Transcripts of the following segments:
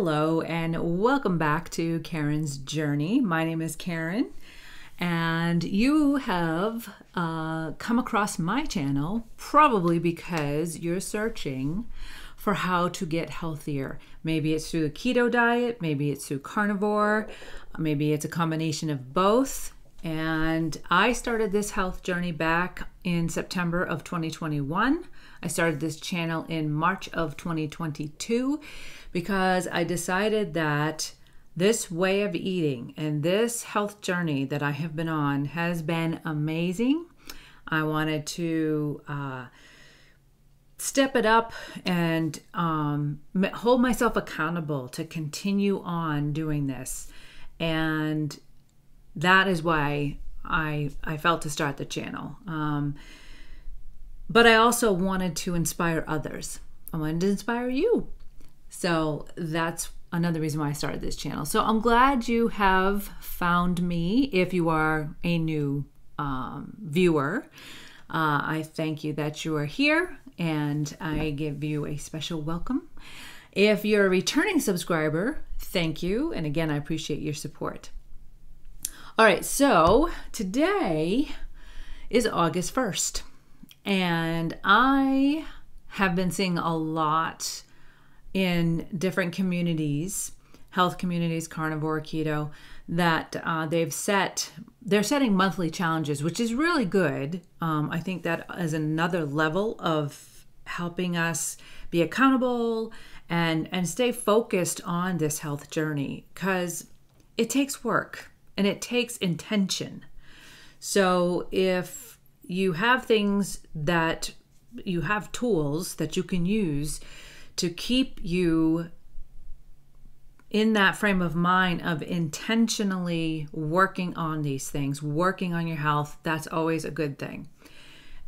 Hello and welcome back to Karen's Journey. My name is Karen and you have come across my channel probably because you're searching for how to get healthier. Maybe it's through the keto diet, maybe it's through carnivore, maybe it's a combination of both. And I started this health journey back in September of 2021. I started this channel in March of 2022 because I decided that this way of eating and this health journey that I have been on has been amazing. I wanted to step it up and hold myself accountable to continue on doing this. And that is why I felt to start the channel. But I also wanted to inspire others. I wanted to inspire you. So that's another reason why I started this channel. So I'm glad you have found me. If you are a new viewer, I thank you that you are here and I give you a special welcome. If you're a returning subscriber, thank you. And again, I appreciate your support. All right, so today is August 1st, and I have been seeing a lot in different communities, health communities, carnivore, keto, that they're setting monthly challenges, which is really good. I think that is another level of helping us be accountable and stay focused on this health journey because it takes work. And it takes intention. So if you have things that you have tools that you can use to keep you in that frame of mind of intentionally working on these things, working on your health, that's always a good thing.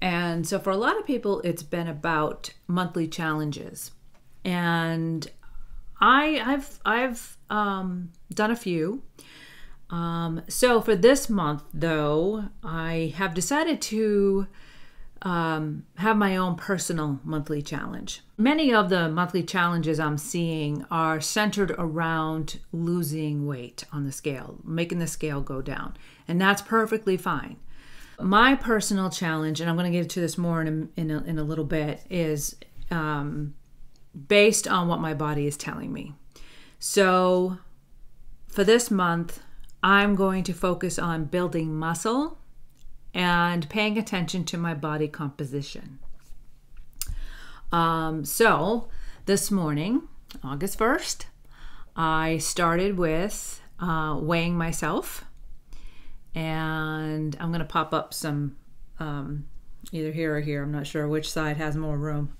And so for a lot of people, it's been about monthly challenges. And I've done a few. So for this month, though, I have decided to have my own personal monthly challenge. Many of the monthly challenges I'm seeing are centered around losing weight on the scale, making the scale go down, and that's perfectly fine. My personal challenge, and I'm going to get to this more in a little bit, is based on what my body is telling me. So for this month, I'm going to focus on building muscle and paying attention to my body composition. So this morning, August 1st, I started with weighing myself. And I'm going to pop up some, either here or here. I'm not sure which side has more room.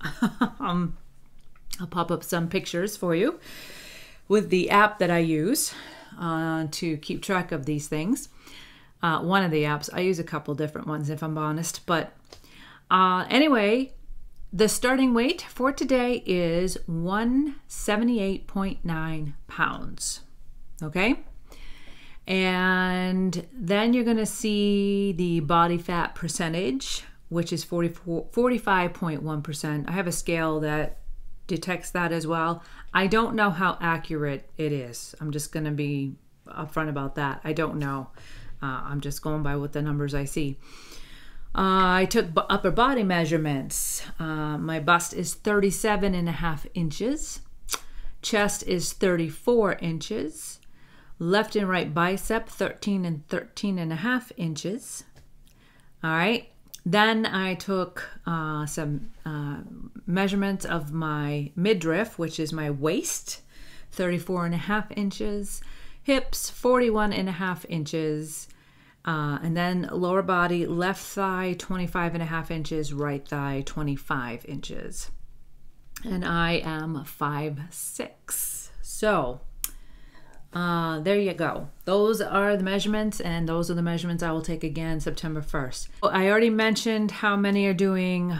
I'll pop up some pictures for you with the app that I use to keep track of these things. One of the apps, I use a couple different ones if I'm honest, but anyway, the starting weight for today is 178.9 pounds, okay? And then you're gonna see the body fat percentage, which is 45.1%. I have a scale that detects that as well. I don't know how accurate it is. I'm just going to be upfront about that. I don't know. I'm just going by what the numbers I see. I took upper body measurements. My bust is 37.5 inches. Chest is 34 inches. Left and right bicep, 13 and 13.5 inches. All right. Then I took some measurements of my midriff, which is my waist, 34.5 inches, hips, 41.5 inches, and then lower body, left thigh, 25.5 inches, right thigh, 25 inches. And I am 5'6". So there you go. Those are the measurements, and those are the measurements I will take again September 1st. I already mentioned how many are doing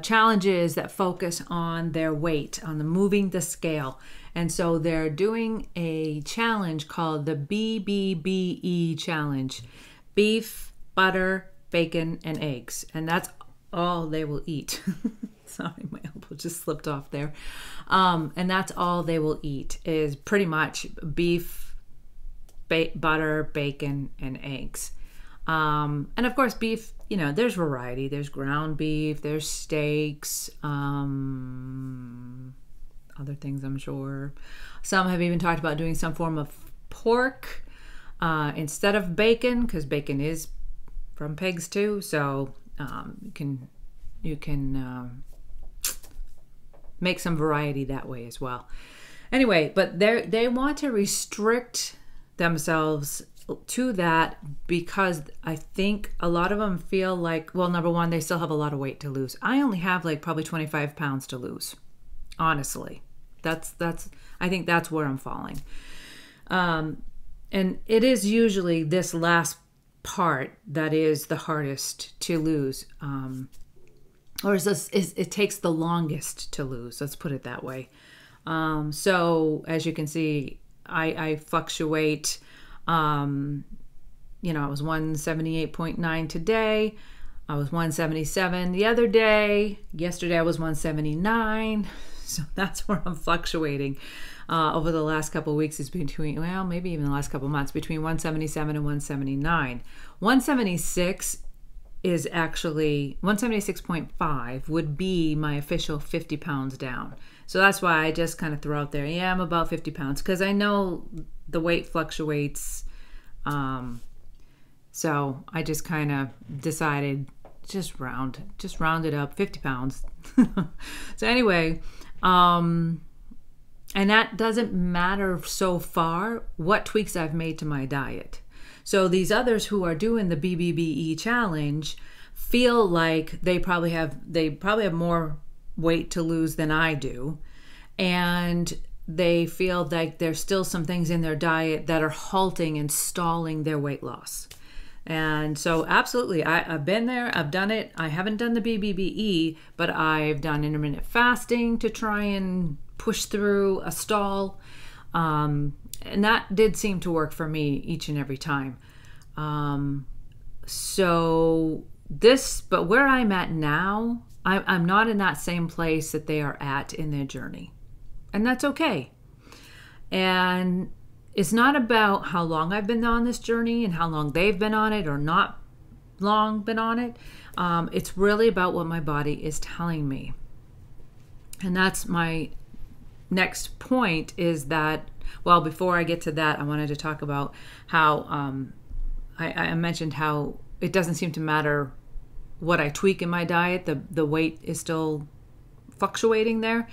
challenges that focus on their weight, on the moving the scale. And so they're doing a challenge called the BBBE challenge. Beef, butter, bacon, and eggs. And that's all they will eat. Sorry, my elbow just slipped off there. And that's all they will eat is pretty much beef, butter, bacon, and eggs. And of course, beef, there's variety. There's ground beef, there's steaks, other things I'm sure. Some have even talked about doing some form of pork instead of bacon, because bacon is from pigs too. So you can make some variety that way as well. Anyway, but they want to restrict themselves to that because I think a lot of them feel like, well, number one, they still have a lot of weight to lose. I only have like probably 25 pounds to lose. Honestly, I think that's where I'm falling. And it is usually this last part that is the hardest to lose. Or it takes the longest to lose. Let's put it that way. So as you can see, I fluctuate. I was 178.9 today. I was 177 the other day. Yesterday I was 179. So that's where I'm fluctuating over the last couple of weeks. Is between, well, maybe even the last couple of months, between 177 and 179. 176 is actually 176.5 would be my official 50 pounds down. So that's why I just kind of throw out there, yeah, I'm about 50 pounds because I know the weight fluctuates. So I just kind of decided just round it up, 50 pounds. So anyway, and that doesn't matter so far what tweaks I've made to my diet. So these others who are doing the BBBE challenge feel like they probably have more weight to lose than I do. And they feel like there's still some things in their diet that are halting and stalling their weight loss. And so absolutely, I've been there, I've done it. I haven't done the BBBE, but I've done intermittent fasting to try and push through a stall. And that did seem to work for me each and every time. But where I'm at now, I'm not in that same place that they are at in their journey. And that's okay. And it's not about how long I've been on this journey and how long they've been on it or not long been on it. It's really about what my body is telling me. And that's my next point is that, well, before I get to that, I wanted to talk about how I mentioned how it doesn't seem to matter what I tweak in my diet. The weight is still fluctuating there.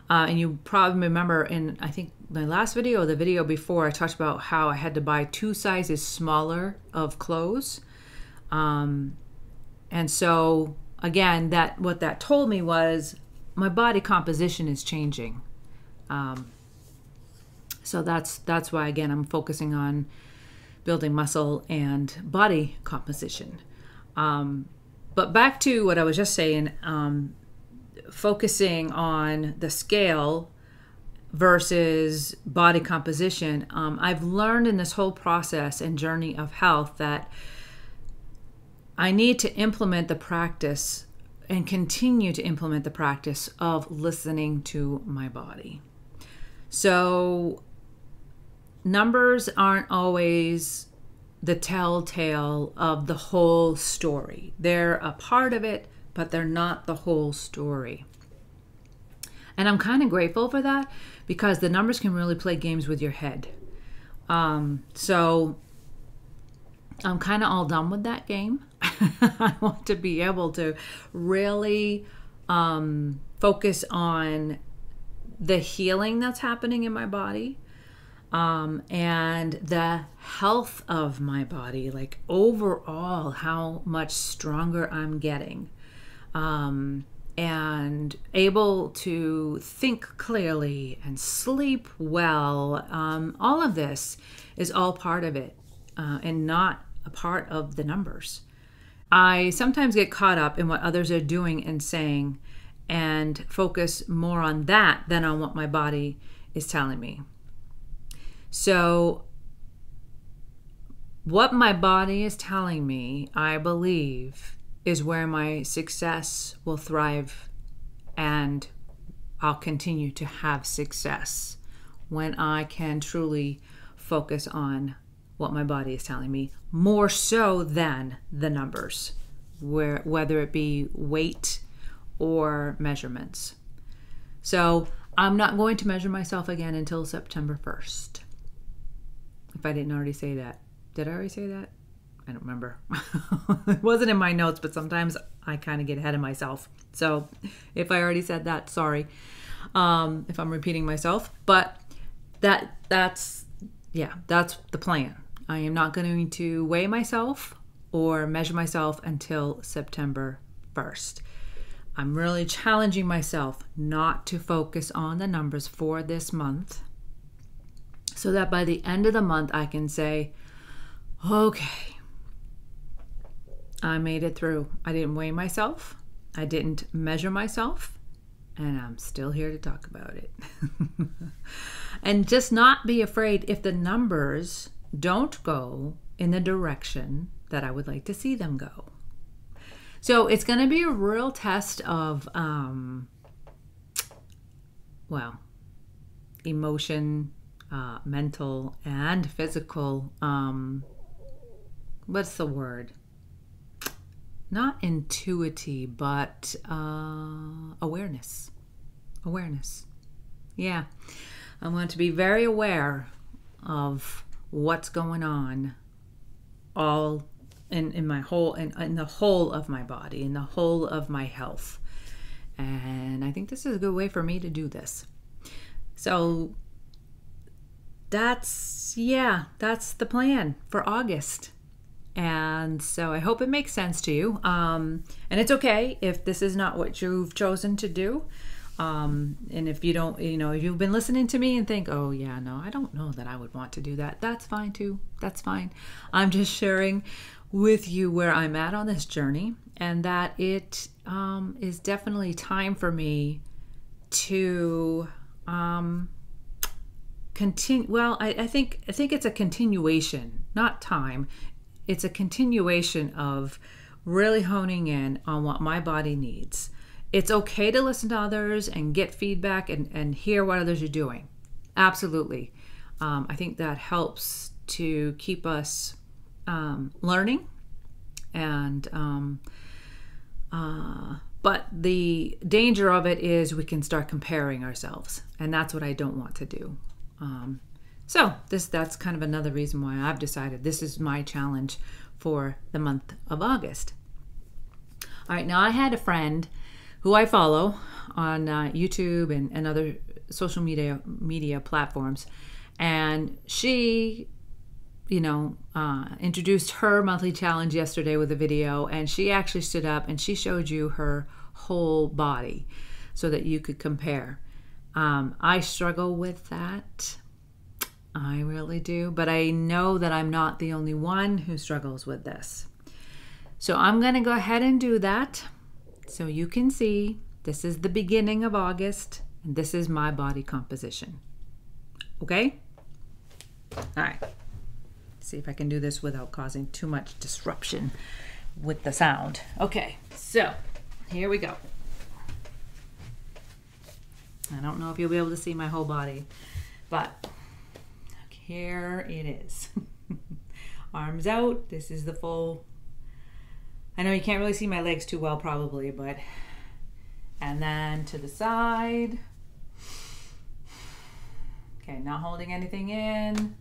And you probably remember in, I think, my last video or the video before, I talked about how I had to buy 2 sizes smaller of clothes. And so, again, what that told me was my body composition is changing. So that's why, again, I'm focusing on building muscle and body composition. But back to what I was just saying, focusing on the scale versus body composition, I've learned in this whole process and journey of health that I need to implement the practice and continue to implement the practice of listening to my body. So numbers aren't always the telltale of the whole story. They're a part of it, but they're not the whole story. And I'm kind of grateful for that because the numbers can really play games with your head. So I'm kind of all done with that game. I want to be able to really focus on the healing that's happening in my body and the health of my body, like overall how much stronger I'm getting. And able to think clearly and sleep well. All of this is all part of it and not a part of the numbers. I sometimes get caught up in what others are doing and saying and focus more on that than on what my body is telling me. So what my body is telling me, I believe, is where my success will thrive and I'll continue to have success when I can truly focus on what my body is telling me, more so than the numbers, whether it be weight or measurements. So I'm not going to measure myself again until September 1st. If I didn't already say that. Did I already say that? I don't remember. It wasn't in my notes, but sometimes I kind of get ahead of myself. So if I already said that, sorry if I'm repeating myself. But that's the plan. I am not going to weigh myself or measure myself until September 1st. I'm really challenging myself not to focus on the numbers for this month, so that by the end of the month I can say, okay, I made it through. I didn't weigh myself. I didn't measure myself. And I'm still here to talk about it. And just not be afraid if the numbers don't go in the direction that I would like to see them go. So it's going to be a real test of, emotion, mental, and physical, what's the word? Not intuity, but awareness. Awareness. Yeah. I want to be very aware of what's going on all in my whole, in the whole of my body, in the whole of my health. And I think this is a good way for me to do this. So that's the plan for August. And so I hope it makes sense to you. And it's okay if this is not what you've chosen to do. And if you don't, if you've been listening to me and think, oh yeah, no, I don't know that I would want to do that. That's fine too. That's fine. I'm just sharing with you where I'm at on this journey, and that it is definitely time for me to continue. Well, I think it's a continuation, not time. It's a continuation of really honing in on what my body needs. It's okay to listen to others and get feedback and hear what others are doing. Absolutely. I think that helps to keep us learning. And but the danger of it is we can start comparing ourselves, and that's what I don't want to do. So that's kind of another reason why I've decided this is my challenge for the month of August. All right, now I had a friend who I follow on YouTube and other social media platforms, and she, introduced her monthly challenge yesterday with a video, and she actually stood up and she showed you her whole body so that you could compare. I struggle with that. I really do, but I know that I'm not the only one who struggles with this. So I'm going to go ahead and do that so you can see this is the beginning of August and this is my body composition. Okay? All right. See if I can do this without causing too much disruption with the sound. Okay, so here we go. I don't know if you'll be able to see my whole body, but here it is. Arms out. This is the full. I know you can't really see my legs too well probably, but, and then to the side. Okay, not holding anything in.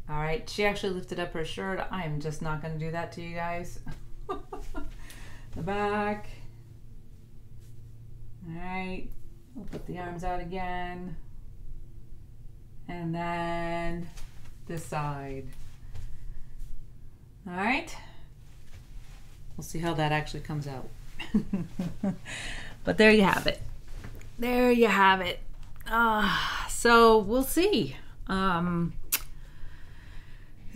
All right, she actually lifted up her shirt. I am just not going to do that to you guys. The back. All right, we'll put the arms out again. And then this side. All right. We'll see how that actually comes out. But there you have it. There you have it. So we'll see.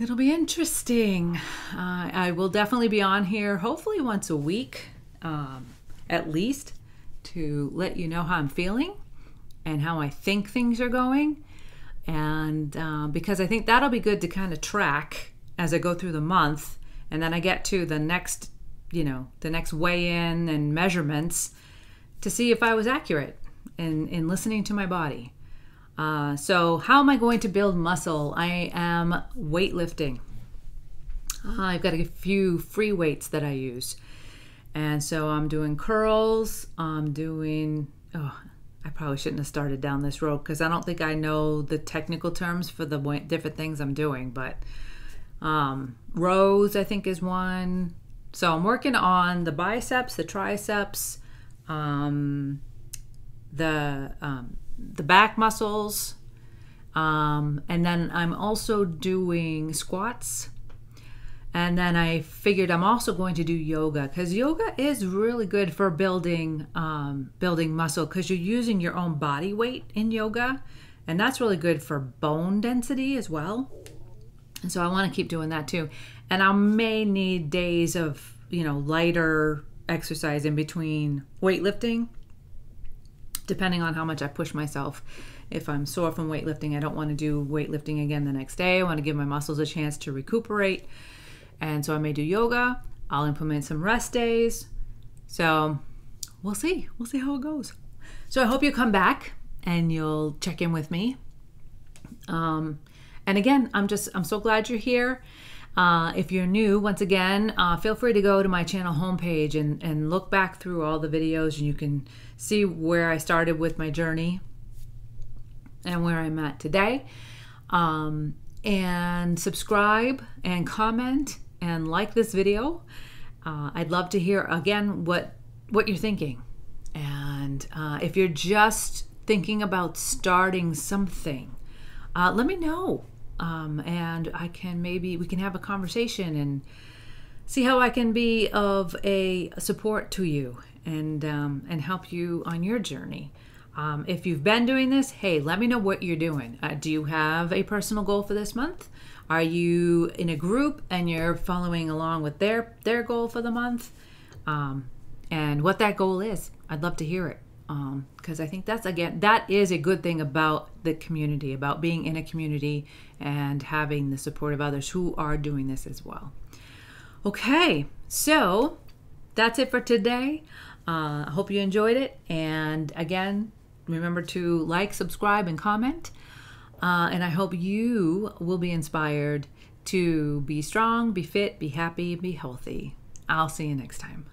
It'll be interesting. I will definitely be on here, hopefully once a week, at least, to let you know how I'm feeling and how I think things are going. And because I think that'll be good to kind of track as I go through the month, and then I get to the next, the next weigh-in and measurements to see if I was accurate in listening to my body. So how am I going to build muscle? I am weightlifting. I've got a few free weights that I use. And so I'm doing curls. I'm doing, I probably shouldn't have started down this road because I don't think I know the technical terms for the different things I'm doing. But rows, I think, is one. So I'm working on the biceps, the triceps, the back muscles, and then I'm also doing squats. And then I figured I'm also going to do yoga because yoga is really good for building muscle because you're using your own body weight in yoga, and that's really good for bone density as well. And so I want to keep doing that too. And I may need days of lighter exercise in between weightlifting, depending on how much I push myself. If I'm sore from weightlifting, I don't want to do weightlifting again the next day. I want to give my muscles a chance to recuperate. And so I may do yoga. I'll implement some rest days. So we'll see. We'll see how it goes. So I hope you come back and you'll check in with me. And again, I'm so glad you're here. If you're new, once again, feel free to go to my channel homepage and look back through all the videos, and you can see where I started with my journey and where I'm at today. And subscribe and comment and like this video. I'd love to hear again what you're thinking. And if you're just thinking about starting something, let me know. And we can have a conversation and see how I can be of a support to you and help you on your journey. If you've been doing this, hey, let me know what you're doing. Do you have a personal goal for this month? Are you in a group and you're following along with their goal for the month? And what that goal is. I'd love to hear it. Because I think that is a good thing about the community, about being in a community and having the support of others who are doing this as well. Okay, so that's it for today. I hope you enjoyed it. And again, remember to like, subscribe, and comment. And I hope you will be inspired to be strong, be fit, be happy, be healthy. I'll see you next time.